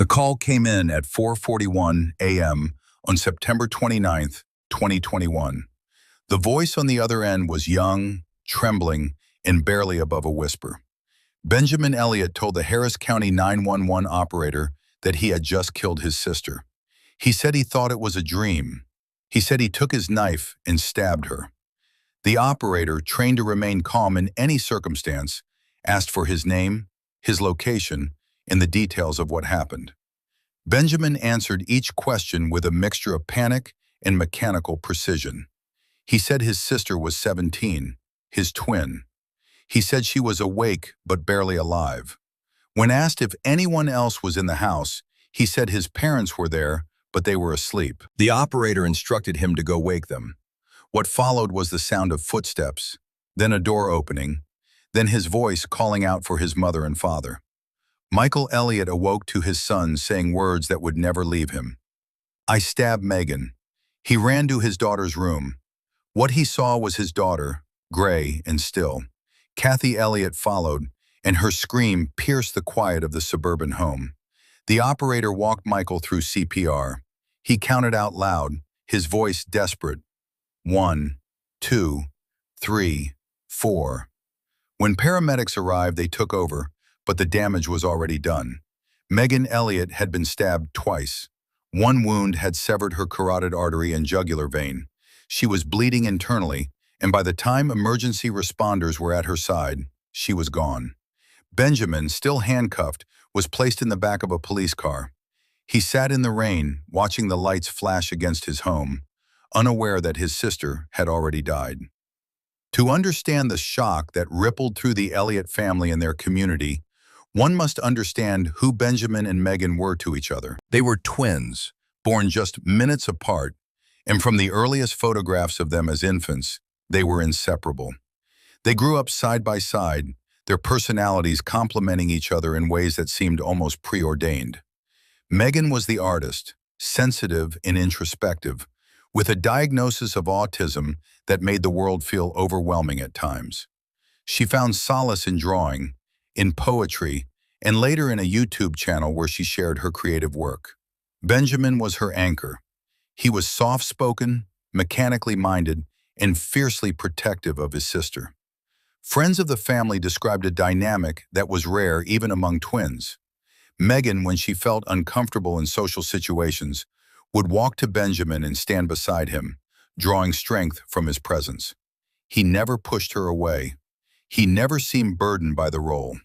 The call came in at 4:41 a.m. on September 29th, 2021. The voice on the other end was young, trembling, and barely above a whisper. Benjamin Elliott told the Harris County 911 operator that he had just killed his sister. He said he thought it was a dream. He said he took his knife and stabbed her. The operator, trained to remain calm in any circumstance, asked for his name, his location, and the details of what happened. Benjamin answered each question with a mixture of panic and mechanical precision. He said his sister was 17, his twin. He said she was awake but barely alive. When asked if anyone else was in the house, he said his parents were there, but they were asleep. The operator instructed him to go wake them. What followed was the sound of footsteps, then a door opening, then his voice calling out for his mother and father. Michael Elliott awoke to his son saying words that would never leave him. "I stabbed Megan." He ran to his daughter's room. What he saw was his daughter, gray and still. Kathy Elliott followed, and her scream pierced the quiet of the suburban home. The operator walked Michael through CPR. He counted out loud, his voice desperate. 1, 2, 3, 4. When paramedics arrived, they took over, but the damage was already done. Megan Elliott had been stabbed twice. One wound had severed her carotid artery and jugular vein. She was bleeding internally, and by the time emergency responders were at her side, she was gone. Benjamin, still handcuffed, was placed in the back of a police car. He sat in the rain, watching the lights flash against his home, unaware that his sister had already died. To understand the shock that rippled through the Elliott family and their community, one must understand who Benjamin and Megan were to each other. They were twins, born just minutes apart, and from the earliest photographs of them as infants, they were inseparable. They grew up side by side, their personalities complementing each other in ways that seemed almost preordained. Megan was the artist, sensitive and introspective, with a diagnosis of autism that made the world feel overwhelming at times. She found solace in drawing, in poetry, and later in a YouTube channel where she shared her creative work. Benjamin was her anchor. He was soft-spoken, mechanically minded, and fiercely protective of his sister. Friends of the family described a dynamic that was rare even among twins. Megan, when she felt uncomfortable in social situations, would walk to Benjamin and stand beside him, drawing strength from his presence. He never pushed her away. He never seemed burdened by the role.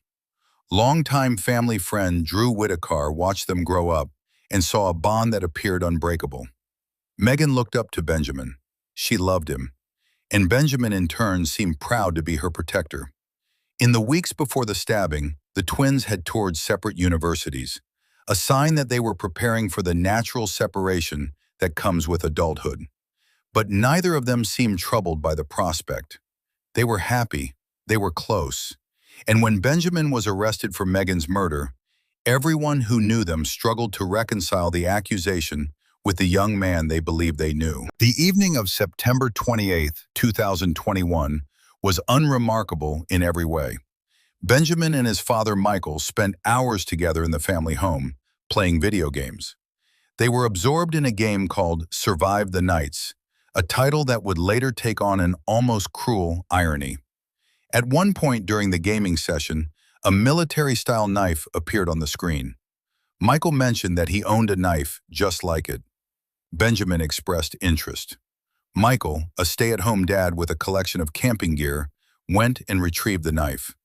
Longtime family friend Drew Whitaker watched them grow up and saw a bond that appeared unbreakable. Megan looked up to Benjamin. She loved him, and Benjamin in turn seemed proud to be her protector. In the weeks before the stabbing, the twins had toured separate universities, a sign that they were preparing for the natural separation that comes with adulthood. But neither of them seemed troubled by the prospect. They were happy, they were close, and when Benjamin was arrested for Megan's murder, everyone who knew them struggled to reconcile the accusation with the young man they believed they knew. The evening of September 28, 2021 was unremarkable in every way. Benjamin and his father Michael spent hours together in the family home, playing video games. They were absorbed in a game called Survive the Nights, a title that would later take on an almost cruel irony. At one point during the gaming session, a military-style knife appeared on the screen. Michael mentioned that he owned a knife just like it. Benjamin expressed interest. Michael, a stay-at-home dad with a collection of camping gear, went and retrieved the knife.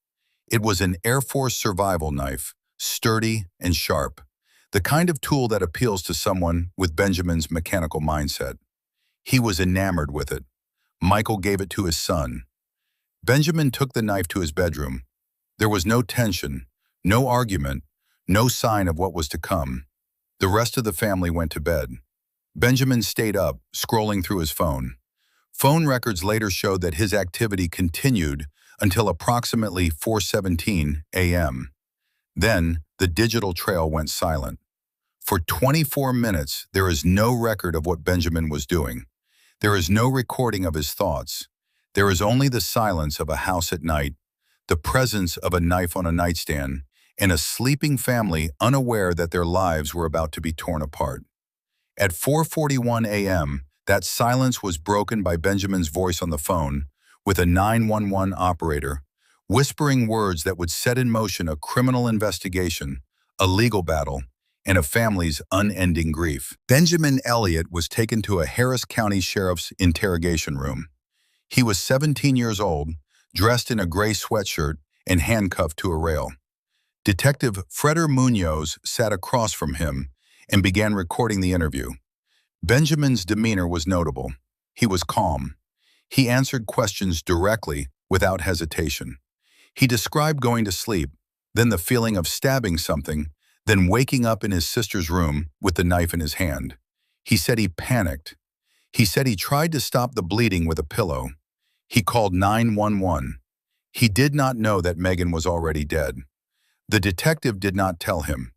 It was an Air Force survival knife, sturdy and sharp, the kind of tool that appeals to someone with Benjamin's mechanical mindset. He was enamored with it. Michael gave it to his son. Benjamin took the knife to his bedroom. There was no tension, no argument, no sign of what was to come. The rest of the family went to bed. Benjamin stayed up, scrolling through his phone. Phone records later showed that his activity continued until approximately 4:17 a.m. Then, the digital trail went silent. For 24 minutes, there is no record of what Benjamin was doing. There is no recording of his thoughts. There is only the silence of a house at night, the presence of a knife on a nightstand, and a sleeping family unaware that their lives were about to be torn apart. At 4:41 a.m., that silence was broken by Benjamin's voice on the phone, with a 911 operator, whispering words that would set in motion a criminal investigation, a legal battle, and a family's unending grief. Benjamin Elliott was taken to a Harris County Sheriff's interrogation room. He was 17 years old, dressed in a gray sweatshirt and handcuffed to a rail. Detective Freder Munoz sat across from him and began recording the interview. Benjamin's demeanor was notable. He was calm. He answered questions directly, without hesitation. He described going to sleep, then the feeling of stabbing something, then waking up in his sister's room with the knife in his hand. He said he panicked. He said he tried to stop the bleeding with a pillow. He called 911. He did not know that Megan was already dead. The detective did not tell him.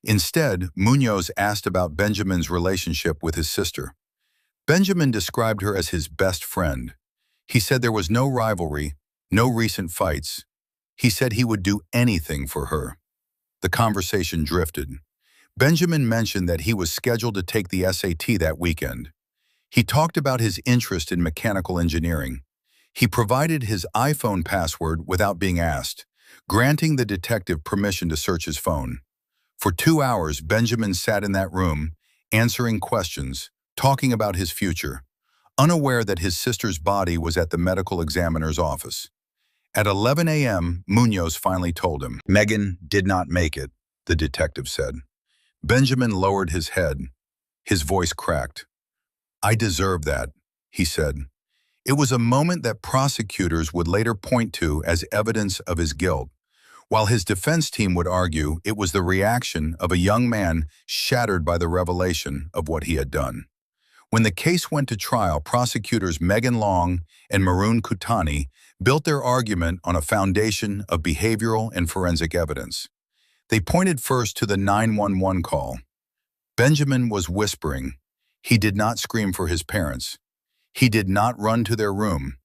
Instead, Munoz asked about Benjamin's relationship with his sister. Benjamin described her as his best friend. He said there was no rivalry, no recent fights. He said he would do anything for her. The conversation drifted. Benjamin mentioned that he was scheduled to take the SAT that weekend. He talked about his interest in mechanical engineering. He provided his iPhone password without being asked, granting the detective permission to search his phone. For 2 hours, Benjamin sat in that room, answering questions, talking about his future, unaware that his sister's body was at the medical examiner's office. At 11 a.m., Munoz finally told him. "Megan did not make it," the detective said. Benjamin lowered his head. His voice cracked. "I deserve that," he said. It was a moment that prosecutors would later point to as evidence of his guilt, while his defense team would argue it was the reaction of a young man shattered by the revelation of what he had done. When the case went to trial, prosecutors Megan Long and Maroon Kutani built their argument on a foundation of behavioral and forensic evidence. They pointed first to the 911 call. Benjamin was whispering. He did not scream for his parents. He did not run to their room.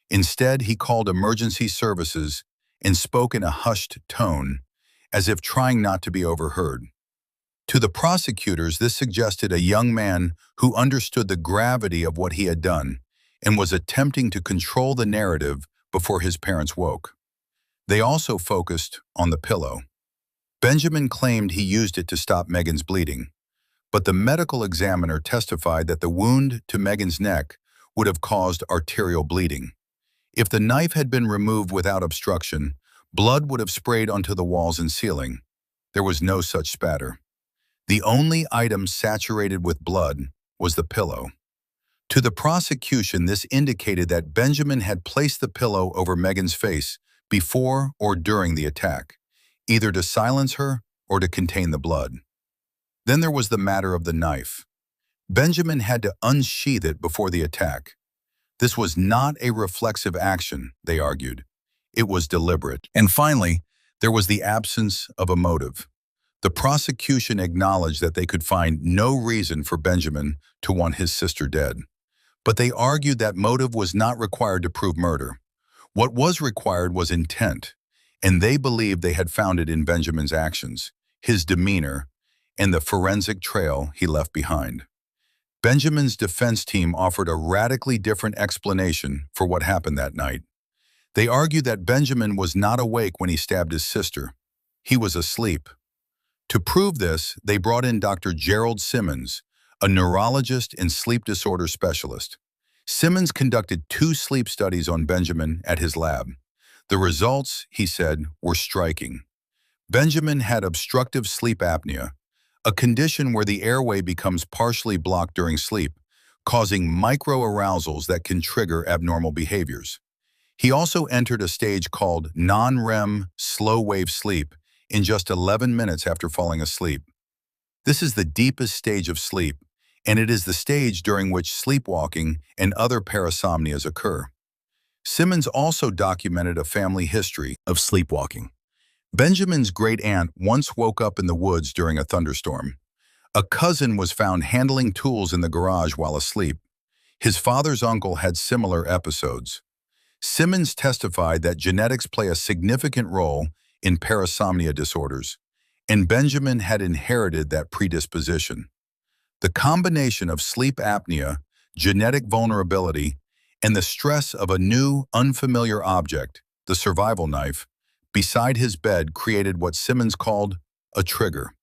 Instead, he called emergency services and spoke in a hushed tone, as if trying not to be overheard. To the prosecutors, this suggested a young man who understood the gravity of what he had done and was attempting to control the narrative before his parents woke. They also focused on the pillow. Benjamin claimed he used it to stop Megan's bleeding, but the medical examiner testified that the wound to Megan's neck would have caused arterial bleeding. If the knife had been removed without obstruction, blood would have sprayed onto the walls and ceiling. There was no such spatter. The only item saturated with blood was the pillow. To the prosecution, this indicated that Benjamin had placed the pillow over Megan's face before or during the attack, either to silence her or to contain the blood. Then there was the matter of the knife. Benjamin had to unsheath it before the attack. This was not a reflexive action, they argued. It was deliberate. And finally, there was the absence of a motive. The prosecution acknowledged that they could find no reason for Benjamin to want his sister dead. But they argued that motive was not required to prove murder. What was required was intent, and they believed they had found it in Benjamin's actions, his demeanor, and the forensic trail he left behind. Benjamin's defense team offered a radically different explanation for what happened that night. They argued that Benjamin was not awake when he stabbed his sister. He was asleep. To prove this, they brought in Dr. Gerald Simmons, a neurologist and sleep disorder specialist. Simmons conducted 2 sleep studies on Benjamin at his lab. The results, he said, were striking. Benjamin had obstructive sleep apnea, a condition where the airway becomes partially blocked during sleep, causing microarousals that can trigger abnormal behaviors. He also entered a stage called non-REM slow-wave sleep in just 11 minutes after falling asleep. This is the deepest stage of sleep, and it is the stage during which sleepwalking and other parasomnias occur. Simmons also documented a family history of sleepwalking. Benjamin's great-aunt once woke up in the woods during a thunderstorm. A cousin was found handling tools in the garage while asleep. His father's uncle had similar episodes. Simmons testified that genetics play a significant role in parasomnia disorders, and Benjamin had inherited that predisposition. The combination of sleep apnea, genetic vulnerability, and the stress of a new, unfamiliar object, the survival knife, beside his bed created what Simmons called a trigger.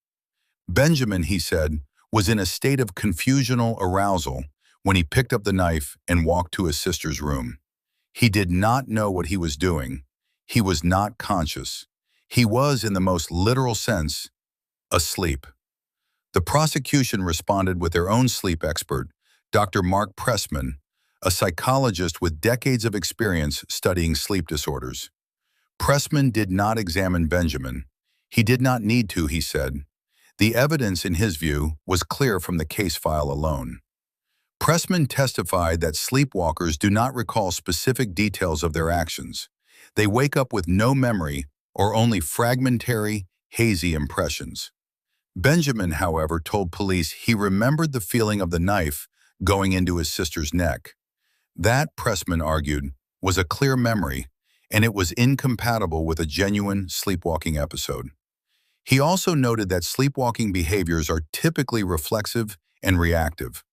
Benjamin, he said, was in a state of confusional arousal when he picked up the knife and walked to his sister's room. He did not know what he was doing. He was not conscious. He was, in the most literal sense, asleep. The prosecution responded with their own sleep expert, Dr. Mark Pressman, a psychologist with decades of experience studying sleep disorders. Pressman did not examine Benjamin. He did not need to, he said. The evidence, in his view, was clear from the case file alone. Pressman testified that sleepwalkers do not recall specific details of their actions. They wake up with no memory or only fragmentary, hazy impressions. Benjamin, however, told police he remembered the feeling of the knife going into his sister's neck. That, Pressman argued, was a clear memory, and it was incompatible with a genuine sleepwalking episode. He also noted that sleepwalking behaviors are typically reflexive and reactive.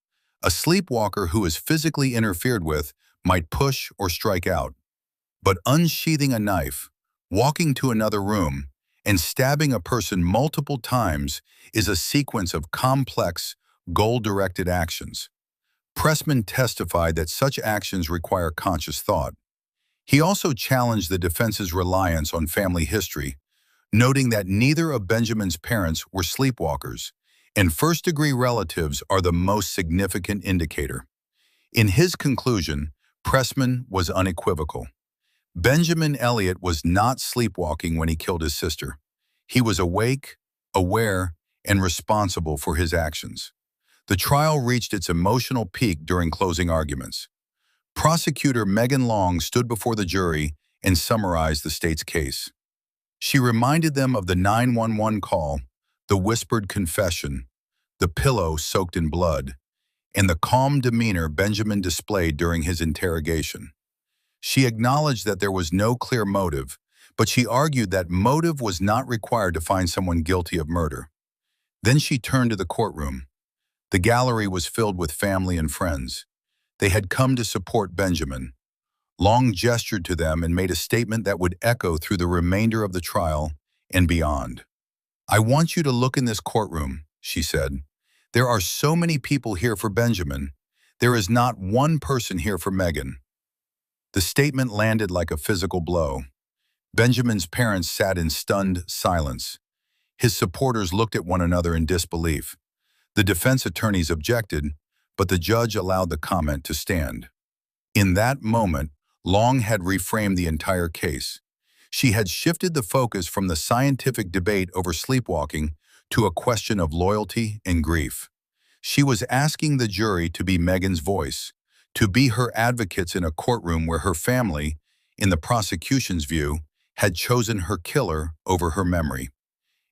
A sleepwalker who is physically interfered with might push or strike out. But unsheathing a knife, walking to another room, and stabbing a person multiple times is a sequence of complex, goal-directed actions. Pressman testified that such actions require conscious thought. He also challenged the defense's reliance on family history, noting that neither of Benjamin's parents were sleepwalkers, and first-degree relatives are the most significant indicator. In his conclusion, Pressman was unequivocal. Benjamin Elliott was not sleepwalking when he killed his sister. He was awake, aware, and responsible for his actions. The trial reached its emotional peak during closing arguments. Prosecutor Megan Long stood before the jury and summarized the state's case. She reminded them of the 911 call, the whispered confession, the pillow soaked in blood, and the calm demeanor Benjamin displayed during his interrogation. She acknowledged that there was no clear motive, but she argued that motive was not required to find someone guilty of murder. Then she turned to the courtroom. The gallery was filled with family and friends. They had come to support Benjamin. Long gestured to them and made a statement that would echo through the remainder of the trial and beyond. "I want you to look in this courtroom," she said. "There are so many people here for Benjamin. There is not one person here for Megan." The statement landed like a physical blow. Benjamin's parents sat in stunned silence. His supporters looked at one another in disbelief. The defense attorneys objected, but the judge allowed the comment to stand. In that moment, Long had reframed the entire case. She had shifted the focus from the scientific debate over sleepwalking to a question of loyalty and grief. She was asking the jury to be Megan's voice, to be her advocates in a courtroom where her family, in the prosecution's view, had chosen her killer over her memory.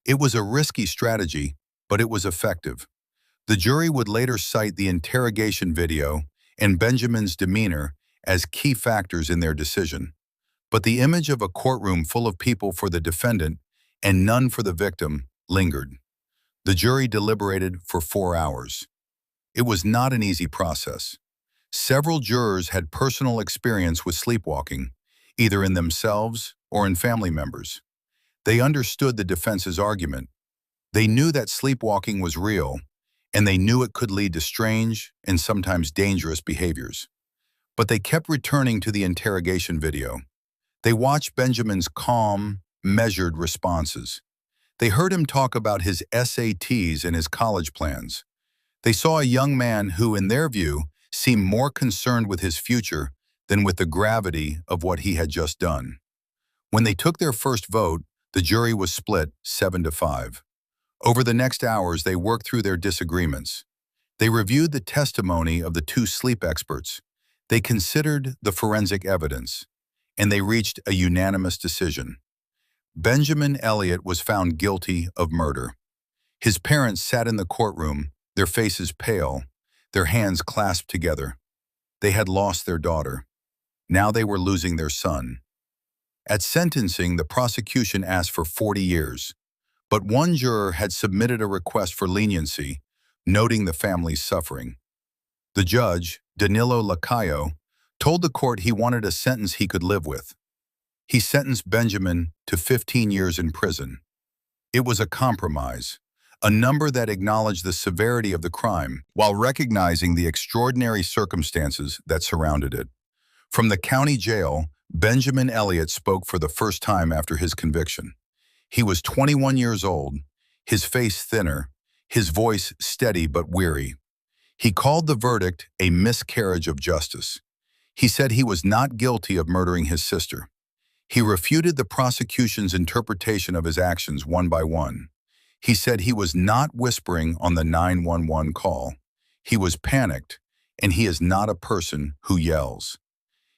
It was a risky strategy, but it was effective. The jury would later cite the interrogation video and Benjamin's demeanor as key factors in their decision. But the image of a courtroom full of people for the defendant and none for the victim lingered. The jury deliberated for 4 hours. It was not an easy process. Several jurors had personal experience with sleepwalking, either in themselves or in family members. They understood the defense's argument. They knew that sleepwalking was real, and they knew it could lead to strange and sometimes dangerous behaviors. But they kept returning to the interrogation video. They watched Benjamin's calm, measured responses. They heard him talk about his SATs and his college plans. They saw a young man who, in their view, seemed more concerned with his future than with the gravity of what he had just done. When they took their first vote, the jury was split 7-5. Over the next hours, they worked through their disagreements. They reviewed the testimony of the two sleep experts. They considered the forensic evidence, and they reached a unanimous decision. Benjamin Elliott was found guilty of murder. His parents sat in the courtroom, their faces pale, their hands clasped together. They had lost their daughter. Now they were losing their son. At sentencing, the prosecution asked for 40 years, but one juror had submitted a request for leniency, noting the family's suffering. The judge, Danilo Lacayo, told the court he wanted a sentence he could live with. He sentenced Benjamin to 15 years in prison. It was a compromise, a number that acknowledged the severity of the crime while recognizing the extraordinary circumstances that surrounded it. From the county jail, Benjamin Elliott spoke for the first time after his conviction. He was 21 years old, his face thinner, his voice steady but weary. He called the verdict a miscarriage of justice. He said he was not guilty of murdering his sister. He refuted the prosecution's interpretation of his actions one by one. He said he was not whispering on the 911 call. He was panicked, and he is not a person who yells.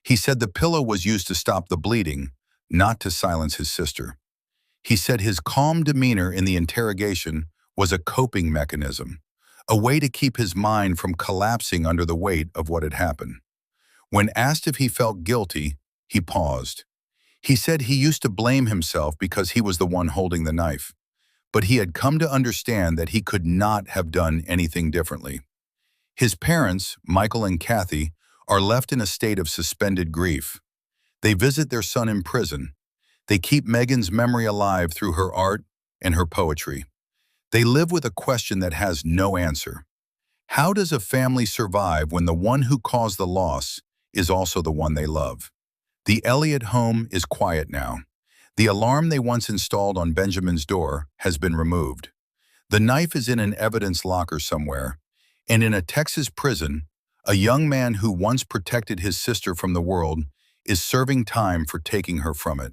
He said the pillow was used to stop the bleeding, not to silence his sister. He said his calm demeanor in the interrogation was a coping mechanism, a way to keep his mind from collapsing under the weight of what had happened. When asked if he felt guilty, he paused. He said he used to blame himself because he was the one holding the knife, but he had come to understand that he could not have done anything differently. His parents, Michael and Kathy, are left in a state of suspended grief. They visit their son in prison. They keep Megan's memory alive through her art and her poetry. They live with a question that has no answer. How does a family survive when the one who caused the loss is also the one they love? The Elliott home is quiet now. The alarm they once installed on Benjamin's door has been removed. The knife is in an evidence locker somewhere, and in a Texas prison, a young man who once protected his sister from the world is serving time for taking her from it.